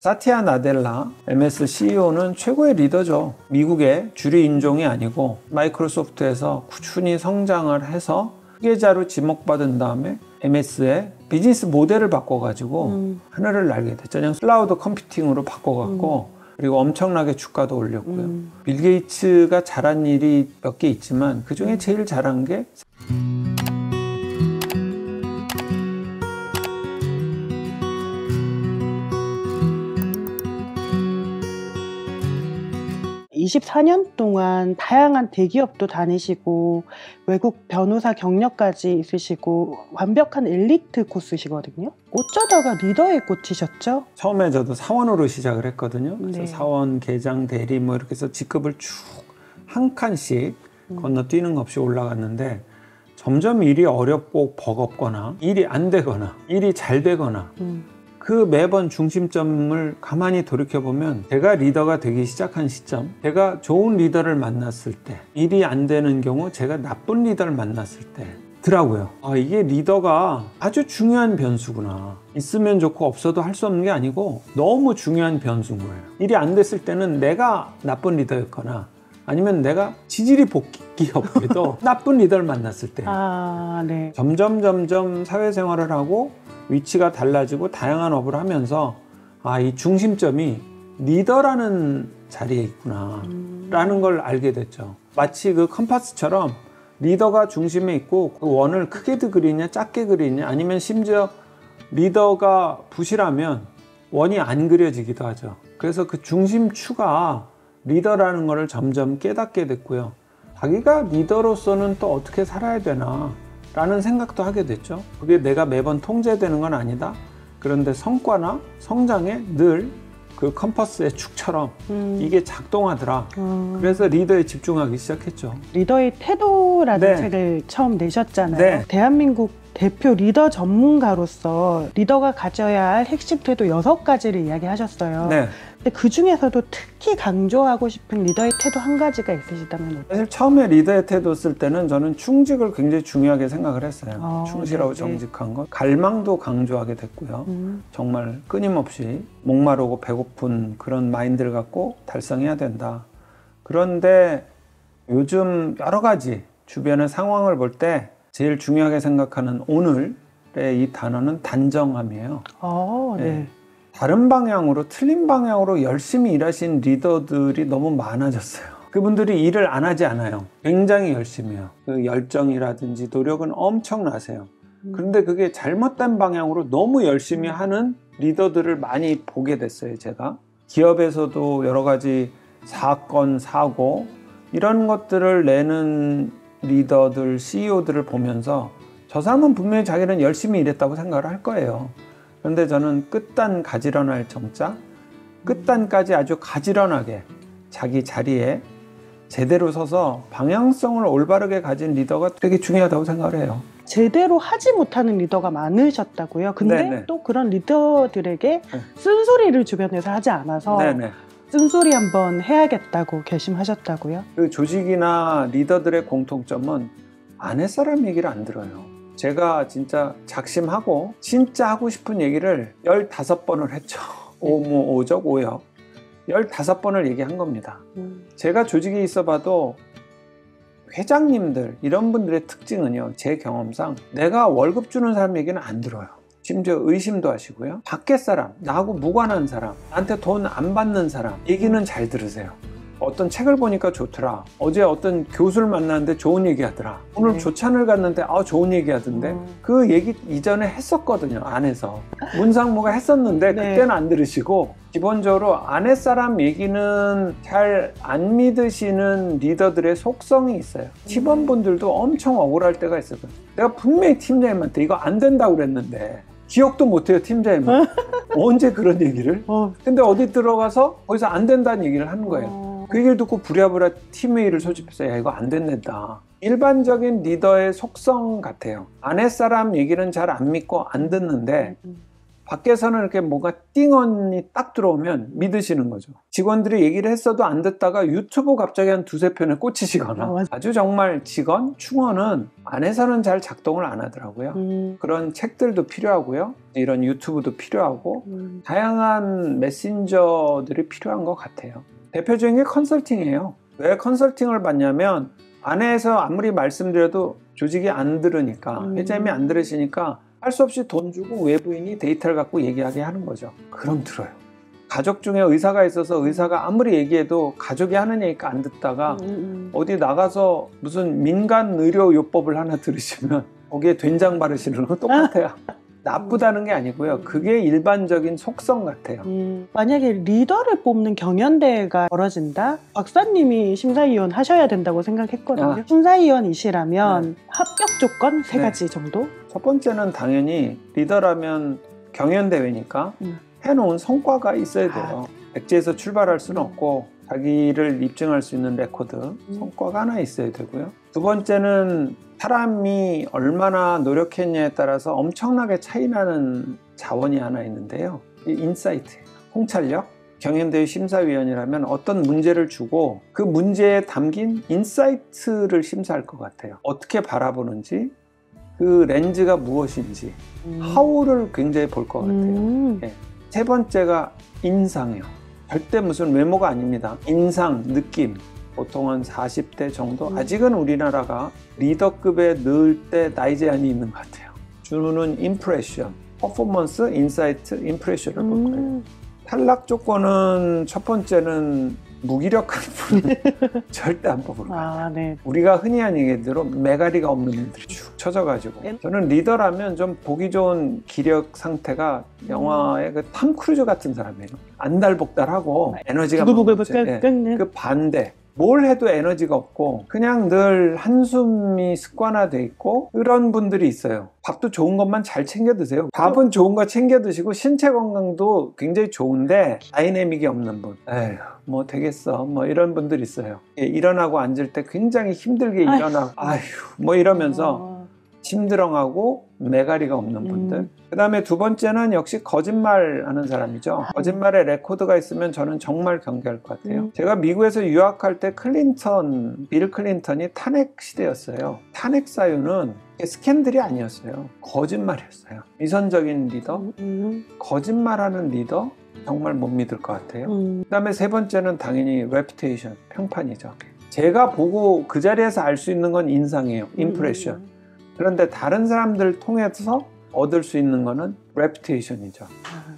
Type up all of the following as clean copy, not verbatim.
사티아 나델라 MS CEO는 최고의 리더죠. 미국의 주류 인종이 아니고 마이크로소프트에서 꾸준히 성장을 해서 후계자로 지목받은 다음에 MS의 비즈니스 모델을 바꿔가지고 하늘을 날게 됐죠. 그냥 클라우드 컴퓨팅으로 바꿔갖고 그리고 엄청나게 주가도 올렸고요. 빌 게이츠가 잘한 일이 몇 개 있지만 그 중에 제일 잘한 게 24년 동안 다양한 대기업도 다니시고 외국 변호사 경력까지 있으시고 완벽한 엘리트 코스시거든요. 어쩌다가 리더에 꽂히셨죠? 처음에 저도 사원으로 시작을 했거든요. 그래서 네. 사원, 계장, 대리 뭐 이렇게 해서 직급을 쭉 한 칸씩 건너뛰는 것 없이 올라갔는데 점점 일이 어렵고 버겁거나 일이 안 되거나 일이 잘 되거나 그 매번 중심점을 가만히 돌이켜보면 제가 리더가 되기 시작한 시점, 제가 좋은 리더를 만났을 때, 일이 안 되는 경우 제가 나쁜 리더를 만났을 때 더라고요. 이게 리더가 아주 중요한 변수구나. 있으면 좋고 없어도 할 수 없는 게 아니고 너무 중요한 변수인 거예요. 일이 안 됐을 때는 내가 나쁜 리더였거나 아니면 내가 지질이 복귀 없게도 나쁜 리더를 만났을 때 네. 점점 사회생활을 하고 위치가 달라지고 다양한 업을 하면서 이 중심점이 리더라는 자리에 있구나 라는 걸 알게 됐죠. 마치 그 컴파스처럼 리더가 중심에 있고 그 원을 크게 그리냐 작게 그리냐 아니면 심지어 리더가 부실하면 원이 안 그려지기도 하죠. 그래서 그 중심추가 리더라는 것을 점점 깨닫게 됐고요. 자기가 리더로서는 또 어떻게 살아야 되나 라는 생각도 하게 됐죠. 그게 내가 매번 통제되는 건 아니다. 그런데 성과나 성장에 늘 그 컴퍼스의 축처럼 이게 작동하더라. 그래서 리더에 집중하기 시작했죠. 리더의 태도라는 네. 책을 처음 내셨잖아요. 네. 대한민국 대표 리더 전문가로서 리더가 가져야 할 핵심 태도 6가지를 이야기하셨어요. 네. 근데 그 중에서도 특히 강조하고 싶은 리더의 태도 한 가지가 있으시다면 사실 처음에 리더의 태도 쓸 때는 저는 충직을 굉장히 중요하게 생각을 했어요. 충실하고 네. 정직한 것. 갈망도 강조하게 됐고요. 정말 끊임없이 목마르고 배고픈 그런 마인드를 갖고 달성해야 된다. 그런데 요즘 여러 가지 주변의 상황을 볼 때 제일 중요하게 생각하는 오늘의 이 단어는 단정함이에요. 네. 네. 다른 방향으로 틀린 방향으로 열심히 일하신 리더들이 너무 많아졌어요. 그분들이 일을 안 하지 않아요. 굉장히 열심히 해요. 그 열정이라든지 노력은 엄청나세요. 그런데 그게 잘못된 방향으로 너무 열심히 하는 리더들을 많이 보게 됐어요. 제가 기업에서도 여러 가지 사건, 사고 이런 것들을 내는 리더들, CEO들을 보면서 저 사람은 분명히 자기는 열심히 일했다고 생각을 할 거예요. 그런데 저는 끝단 가지런할 정자, 끝단까지 아주 가지런하게 자기 자리에 제대로 서서 방향성을 올바르게 가진 리더가 되게 중요하다고 생각을 해요. 제대로 하지 못하는 리더가 많으셨다고요? 근데 네네. 또 그런 리더들에게 쓴소리를 주변에서 하지 않아서 네네. 쓴소리 한번 해야겠다고 결심하셨다고요? 그 조직이나 리더들의 공통점은 아랫사람 얘기를 안 들어요. 제가 진짜 작심하고 진짜 하고 싶은 얘기를 15번을 했죠. 오적, 오역 15번을 얘기한 겁니다. 제가 조직에 있어 봐도 회장님들 이런 분들의 특징은요, 제 경험상 내가 월급 주는 사람 얘기는 안 들어요. 심지어 의심도 하시고요. 밖에 사람, 나하고 무관한 사람, 나한테 돈 안 받는 사람 얘기는 잘 들으세요. 어떤 책을 보니까 좋더라. 어제 어떤 교수를 만났는데 좋은 얘기 하더라. 오늘 조찬을 갔는데 좋은 얘기 하던데 그 얘기 이전에 했었거든요. 안에서 문상무가 했었는데 그때는 안 들으시고 기본적으로 아랫사람 얘기는 잘 안 믿으시는 리더들의 속성이 있어요. 팀원분들도 엄청 억울할 때가 있어요. 내가 분명히 팀장님한테 이거 안 된다고 그랬는데 기억도 못해요. 팀장님은 언제 그런 얘기를 근데 어디 들어가서 거기서 안 된다는 얘기를 하는 거예요. 그 얘기를 듣고 부랴부랴 팀회의를 소집해서 야 이거 안 된다. 일반적인 리더의 속성 같아요. 아랫사람 얘기는 잘 안 믿고 안 듣는데 밖에서는 이렇게 뭔가 띵언이 딱 들어오면 믿으시는 거죠. 직원들이 얘기를 했어도 안 듣다가 유튜브 갑자기 한 두세 편에 꽂히시거나 아주 정말 직원, 충원은 안에서는 잘 작동을 안 하더라고요. 그런 책들도 필요하고요. 이런 유튜브도 필요하고 다양한 메신저들이 필요한 것 같아요. 대표적인 게 컨설팅이에요. 왜 컨설팅을 받냐면 안에서 아무리 말씀드려도 조직이 안 들으니까, 회장님이 안 들으시니까 할 수 없이 돈 주고 외부인이 데이터를 갖고 얘기하게 하는 거죠. 그럼 들어요. 가족 중에 의사가 있어서 의사가 아무리 얘기해도 가족이 하는 얘기가 안 듣다가 어디 나가서 무슨 민간 의료 요법을 하나 들으시면 거기에 된장 바르시는 거 똑같아요. 나쁘다는 게 아니고요. 그게 일반적인 속성 같아요. 만약에 리더를 뽑는 경연대회가 벌어진다? 박사님이 심사위원 하셔야 된다고 생각했거든요. 심사위원이시라면 합격 조건 3가지 정도? 첫 번째는 당연히 리더라면 경연대회니까 해놓은 성과가 있어야 돼요. 백지에서 출발할 수는 없고 자기를 입증할 수 있는 레코드, 성과가 하나 있어야 되고요. 두 번째는 사람이 얼마나 노력했냐에 따라서 엄청나게 차이나는 자원이 하나 있는데요. 이 인사이트예요. 통찰력. 경연대회 심사위원이라면 어떤 문제를 주고 그 문제에 담긴 인사이트를 심사할 것 같아요. 어떻게 바라보는지, 그 렌즈가 무엇인지, 하우를 굉장히 볼 것 같아요. 네. 세 번째가 인상이요. 절대 무슨 외모가 아닙니다. 인상, 느낌. 보통은 40대 정도? 아직은 우리나라가 리더급에 넣을 때 나이 제한이 있는 것 같아요. 주는 임프레션, 퍼포먼스, 인사이트, 임프레션을 볼 거예요. 탈락 조건은 첫 번째는 무기력한 분은 절대 안 뽑을 거예요. 네. 우리가 흔히 하는 얘기대로 메가리가 없는 애들이 축 처져가지고. 저는 리더라면 좀 보기 좋은 기력 상태가 영화의 그 탐 크루즈 같은 사람이에요. 안달복달하고 에너지가 부글부글 그 반대. 뭘 해도 에너지가 없고 그냥 늘 한숨이 습관화돼 있고 그런 분들이 있어요. 밥도 좋은 것만 잘 챙겨 드세요. 밥은 좋은 거 챙겨 드시고 신체 건강도 굉장히 좋은데 다이내믹이 없는 분. 에휴, 뭐 되겠어. 뭐 이런 분들 있어요. 일어나고 앉을 때 굉장히 힘들게 일어나고 아휴 뭐 이러면서 심드렁하고 메가리가 없는 분들. 그 다음에 두 번째는 역시 거짓말하는 사람이죠. 거짓말에 레코드가 있으면 저는 정말 경계할 것 같아요. 제가 미국에서 유학할 때 빌 클린턴이 탄핵 시대였어요. 탄핵 사유는 스캔들이 아니었어요. 거짓말이었어요. 위선적인 리더, 거짓말하는 리더 정말 못 믿을 것 같아요. 그 다음에 세 번째는 당연히 레퓨테이션, 평판이죠. 제가 보고 그 자리에서 알 수 있는 건 인상이에요. 임프레션. 그런데 다른 사람들 통해서 얻을 수 있는 거는 레퓨테이션이죠.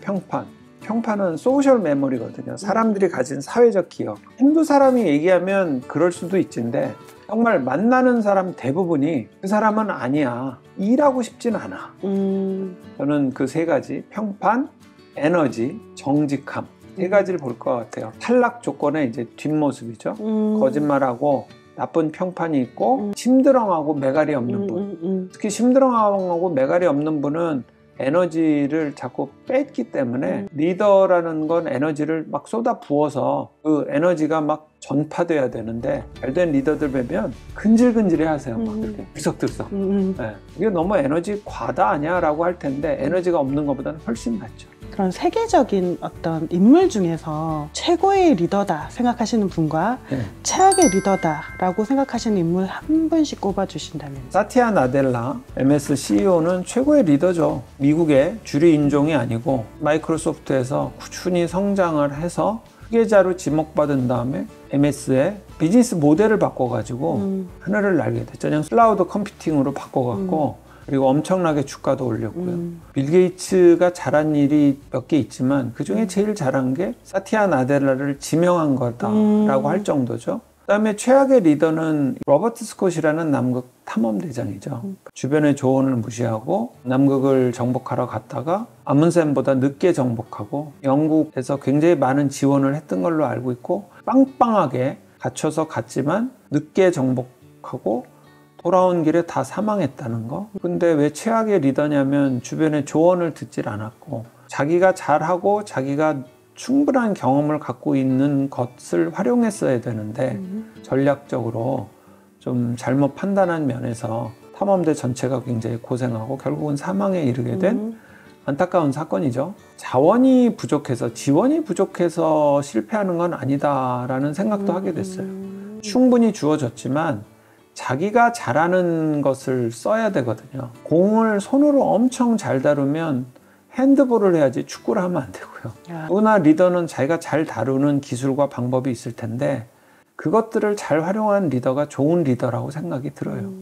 평판. 평판은 소셜 메모리거든요. 사람들이 가진 사회적 기억. 한두 사람이 얘기하면 그럴 수도 있지인데 정말 만나는 사람 대부분이 그 사람은 아니야. 일하고 싶진 않아. 저는 그 3가지, 평판, 에너지, 정직함. 3가지를 볼 것 같아요. 탈락 조건의 이제 뒷모습이죠. 거짓말하고 나쁜 평판이 있고 심드렁하고 메가리 없는 분. 특히 심드렁하고 메가리 없는 분은 에너지를 자꾸 뺐기 때문에 리더라는 건 에너지를 막 쏟아 부어서 그 에너지가 막 전파돼야 되는데 잘된 리더들 뵈면 근질근질해 하세요. 막 이렇게 들썩들썩. 네. 이게 너무 에너지 과다 아니야? 라고 할 텐데 에너지가 없는 것보다는 훨씬 낫죠. 그런 세계적인 어떤 인물 중에서 최고의 리더다 생각하시는 분과 최악의 리더다라고 생각하시는 인물 한 분씩 꼽아주신다면? 사티아 나델라 MS CEO는 최고의 리더죠. 미국의 주류 인종이 아니고 마이크로소프트에서 꾸준히 성장을 해서 후계자로 지목받은 다음에 MS의 비즈니스 모델을 바꿔가지고 하늘을 날게 됐죠. 그냥 클라우드 컴퓨팅으로 바꿔갖고 그리고 엄청나게 주가도 올렸고요. 빌 게이츠가 잘한 일이 몇 개 있지만 그중에 제일 잘한 게 사티아 나델라를 지명한 거다라고 할 정도죠. 그다음에 최악의 리더는 로버트 스콧이라는 남극 탐험대장이죠. 주변의 조언을 무시하고 남극을 정복하러 갔다가 아문센보다 늦게 정복하고 영국에서 굉장히 많은 지원을 했던 걸로 알고 있고 빵빵하게 갇혀서 갔지만 늦게 정복하고 돌아온 길에 다 사망했다는 거. 근데 왜 최악의 리더냐면 주변의 조언을 듣질 않았고 자기가 잘하고 자기가 충분한 경험을 갖고 있는 것을 활용했어야 되는데 전략적으로 좀 잘못 판단한 면에서 탐험대 전체가 굉장히 고생하고 결국은 사망에 이르게 된 안타까운 사건이죠. 자원이 부족해서 지원이 부족해서 실패하는 건 아니다라는 생각도 하게 됐어요. 충분히 주어졌지만 자기가 잘하는 것을 써야 되거든요. 공을 손으로 엄청 잘 다루면 핸드볼을 해야지 축구를 하면 안 되고요. 누구나 리더는 자기가 잘 다루는 기술과 방법이 있을 텐데 그것들을 잘 활용한 리더가 좋은 리더라고 생각이 들어요.